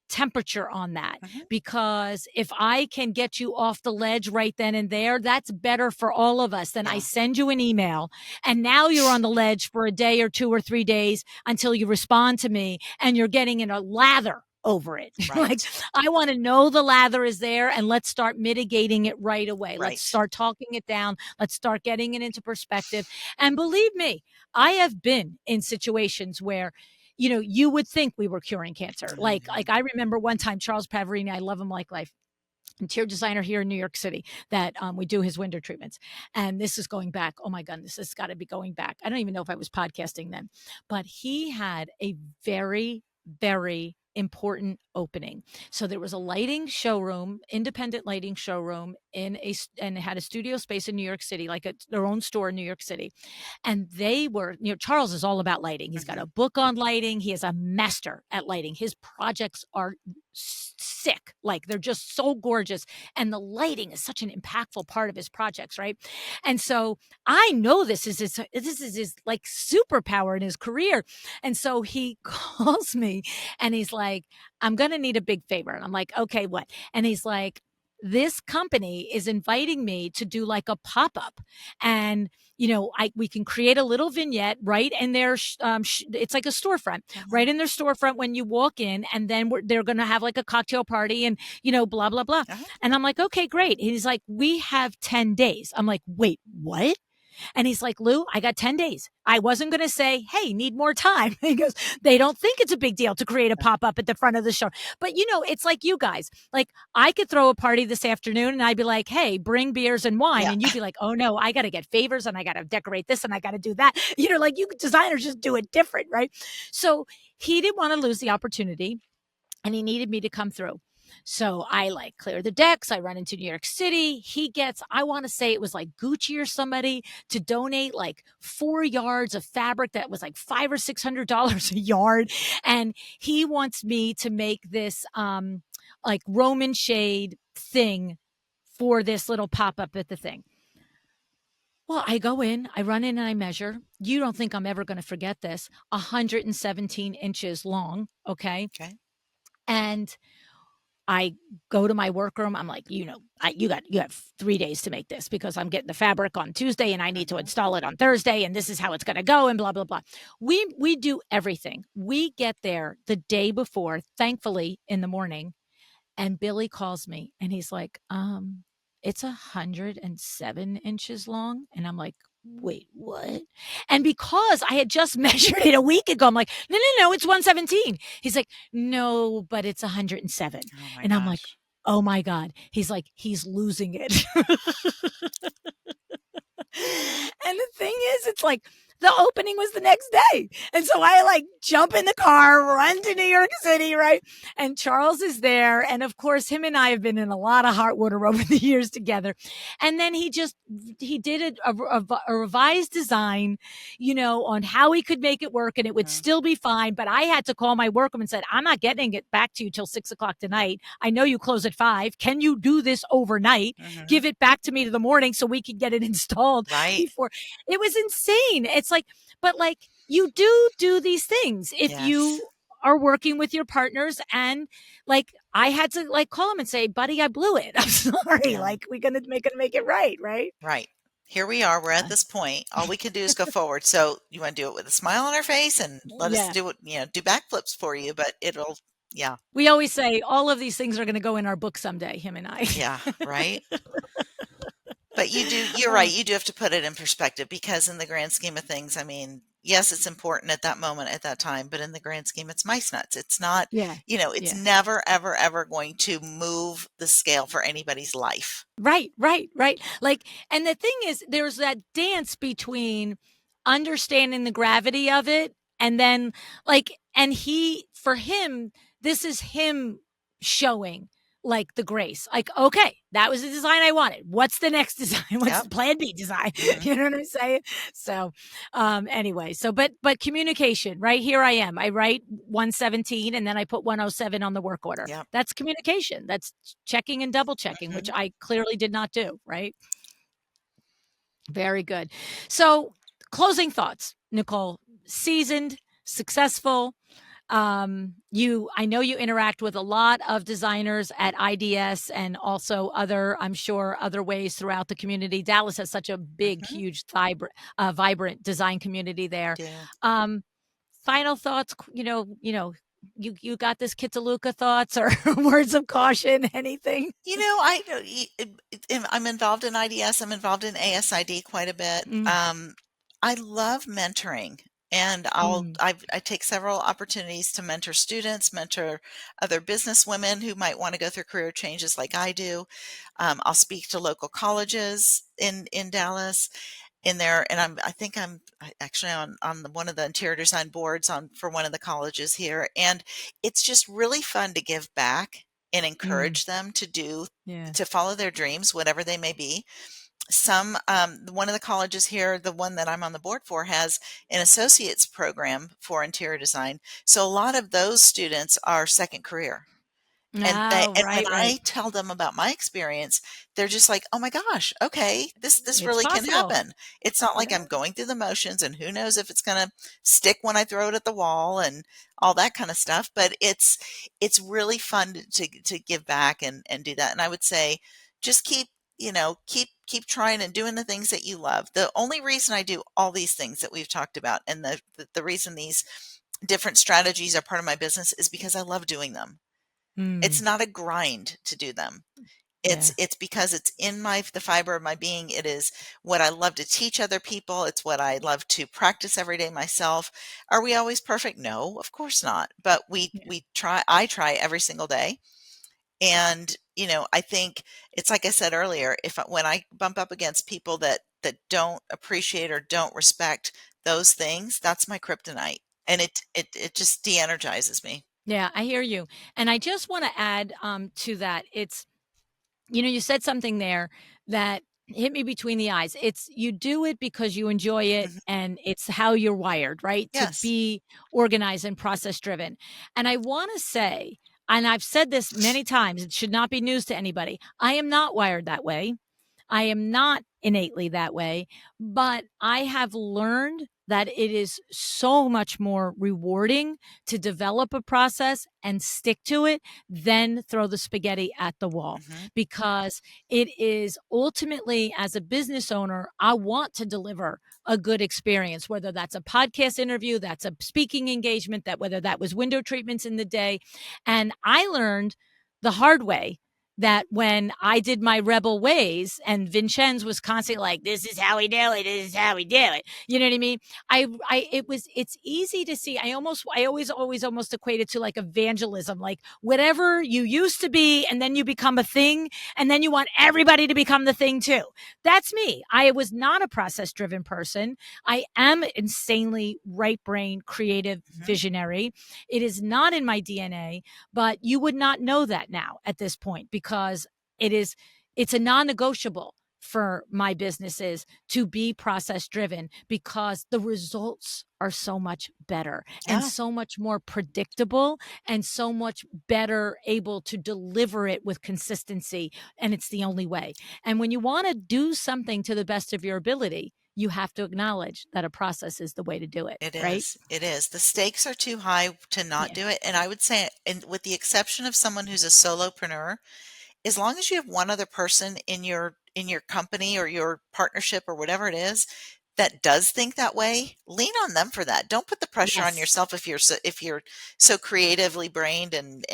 temperature on that. Mhm. Because if I can get you off the ledge right then and there, that's better for all of us than I Yeah. send you an email and now you're on the ledge for a day or 2 or 3 days until you respond to me, and you're getting in a lather over it. Like, Right. I want to know the lather is there, and let's start mitigating it right away. Let's Right. start talking it down. Let's start getting it into perspective. And believe me, I have been in situations where, you would think we were curing cancer. Like Mhm. I remember one time, Charles Pavarini, I love him like life, interior designer here in New York City, that we do his window treatments. And this is going back, oh my goodness, this has got to be going back. I don't even know if I was podcasting then, but he had a very, very important opening. So there was a lighting showroom, independent lighting showroom, and it had a studio space in New York City, like their own store in New York City. And they were, Charles is all about lighting. He's got Mhm. a book on lighting. He is a master at lighting. His projects are sick. Like, they're just so gorgeous. And the lighting is such an impactful part of his projects, right? And so I know this is his like superpower in his career. And so he calls me and he's like, I'm gonna need a big favor. And I'm like, okay, what? And he's like, this company is inviting me to do like a pop-up, and we can create a little vignette right in their it's like a storefront Mhm. right in their storefront when you walk in, and then they're going to have like a cocktail party, and blah blah blah. Uh-huh. And I'm like, okay, great. And he's like, we have 10 days. I'm like, wait, what? And he's like, Lou, I got 10 days. I wasn't going to say, hey, need more time. He goes, they don't think it's a big deal to create a pop up at the front of the show. But, it's like you guys. Like, I could throw a party this afternoon and I'd be like, hey, bring beers and wine. Yeah. And you'd be like, oh no, I got to get favors and I got to decorate this and I got to do that. Like, you designers just do it different, right? So he didn't want to lose the opportunity, and he needed me to come through. So I like clear the decks. I run into New York City. He gets, I want to say it was like Gucci or somebody, to donate like 4 yards of fabric that was like $500 or $600 a yard. And he wants me to make this like Roman shade thing for this little pop up at the thing. Well, I go in, I run in and I measure. You don't think I'm ever going to forget this. 117 inches long. Okay. Okay. And I go to my workroom. I'm like, you have 3 days to make this, because I'm getting the fabric on Tuesday and I need to Mhm. install it on Thursday, and this is how it's going to go, and blah blah blah. We do everything. We get there the day before, thankfully in the morning, and Billy calls me and he's like, it's 107 inches long. And I'm like, wait, what? And because I had just measured it a week ago, I'm like, no, it's 117. He's like, no, but it's 107. Oh my And I'm like, gosh. oh my God. He's like, he's losing it. And the thing is, it's like, the opening was the next day. And so I like jump in the car, run to New York City, right? And Charles is there. And of course, him and I have been in a lot of hot water over the years together. And then he did a revised design, on how he could make it work and it would still be fine. But I had to call my workroom and said, I'm not getting it back to you till 6 o'clock tonight. I know you close at 5. Can you do this overnight? Give it back to me to the morning so we can get it installed before. It was insane. It's like, but like you do these things if you are working with your partners, and like I had to like call him and say, buddy, I blew it. I'm sorry. Like we're gonna make it right. Right. Here we are. We're at this point. All we can do is go forward. So you want to do it with a smile on our face and let us do it, do backflips for you, but it'll, We always say all of these things are going to go in our book someday, him and I. Yeah, right. But you're right. You do have to put it in perspective, because in the grand scheme of things, I mean, yes, it's important at that moment, at that time, but in the grand scheme, it's mice nuts. It's not, it's never, ever, ever going to move the scale for anybody's life. Right. Like, and the thing is, there's that dance between understanding the gravity of it and then like, and for him, this is him showing like the grace, like, okay, that was the design I wanted. What's the next design? What's the plan B design? You know what I'm saying? So, anyway, but communication, right? Here I am. I write 117 and then I put 107 on the work order. That's communication. That's checking and double checking, which I clearly did not do. Right. Very good. So closing thoughts, Nicole. Seasoned, successful. I know you interact with a lot of designers at IDS and also I'm sure other ways throughout the community. Dallas has such a big, huge, vibrant design community there. Final thoughts, you got this Kitaluka thoughts or words of caution, anything? I'm involved in IDS. I'm involved in ASID quite a bit. I love mentoring. And I take several opportunities to mentor students, mentor other business women who might want to go through career changes like I do. I'll speak to local colleges in Dallas in there. And I think I'm actually on one of the interior design boards for one of the colleges here. And it's just really fun to give back and encourage them to follow their dreams, whatever they may be. One of the colleges here, the one that I'm on the board for, has an associate's program for interior design. So a lot of those students are second career. And when I tell them about my experience, they're just like, oh my gosh, okay, this really can happen. It's not like I'm going through the motions and who knows if it's going to stick when I throw it at the wall and all that kind of stuff. But it's really fun to give back and do that. And I would say just keep trying and doing the things that you love. The only reason I do all these things that we've talked about, and the reason these different strategies are part of my business, is because I love doing them. It's not a grind to do them. It's because it's in the fiber of my being. It is what I love to teach other people. It's what I love to practice every day myself. Are we always perfect? No, of course not. But we try. I try every single day. And, I think it's like I said earlier, when I bump up against people that don't appreciate or don't respect those things, that's my kryptonite. And it just de-energizes me. Yeah, I hear you. And I just want to add to that. It's, you said something there that hit me between the eyes. It's you do it because you enjoy it and it's how you're wired, right? Yes. To be organized and process driven. And I want to say, and I've said this many times, it should not be news to anybody. I am not wired that way. I am not innately that way, but I have learned that it is so much more rewarding to develop a process and stick to it than throw the spaghetti at the wall. Because it is ultimately, as a business owner, I want to deliver a good experience, whether that's a podcast interview, that's a speaking engagement, whether that was window treatments in the day. And I learned the hard way that when I did my rebel ways and Vincenz was constantly like, this is how we do it. This is how we do it. You know what I mean? It's easy to see. I always almost equate it to like evangelism, like whatever you used to be, and then you become a thing, and then you want everybody to become the thing too. That's me. I was not a process driven person. I am insanely right brain, creative, visionary. It is not in my DNA, but you would not know that now at this point because it's a non-negotiable for my businesses to be process driven because the results are so much better and Yeah, so much more predictable and so much better able to deliver it with consistency. And it's the only way. And when you want to do something to the best of your ability, you have to acknowledge that a process is the way to do it, it right? is. It is. The stakes are too high to not Yeah. do it. And I would say, and with the exception of someone who's a solopreneur, as long as you have one other person in your company or your partnership or whatever it is that does think that way, lean on them for that. Don't put the pressure on Yes. yourself if you're so creatively brained and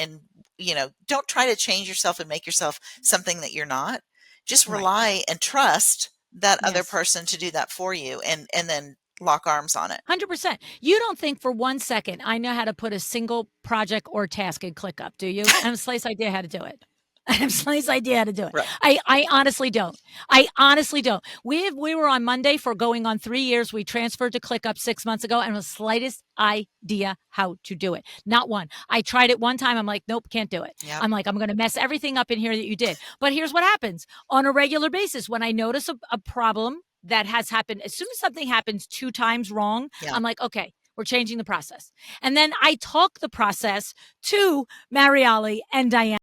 don't try to change yourself and make yourself something that you're not. Just Right. rely and trust that other Yes. person to do that for you and then lock arms on it. 100%. You don't think for 1 second I know how to put a single project or task in ClickUp, do you? I have a slice idea how to do it. I have a slice idea how to do it. Right. I honestly don't. I honestly don't. We were on Monday for going on 3 years. We transferred to ClickUp 6 months ago and the slightest idea how to do it. Not one. I tried it one time. I'm like, nope, can't do it. Yep. I'm like, I'm going to mess everything up in here that you did. But here's what happens on a regular basis when I notice a problem that has happened. As soon as something happens 2 times wrong, Yeah. I'm like, okay, we're changing the process. And then I talk the process to Mariali and Diane.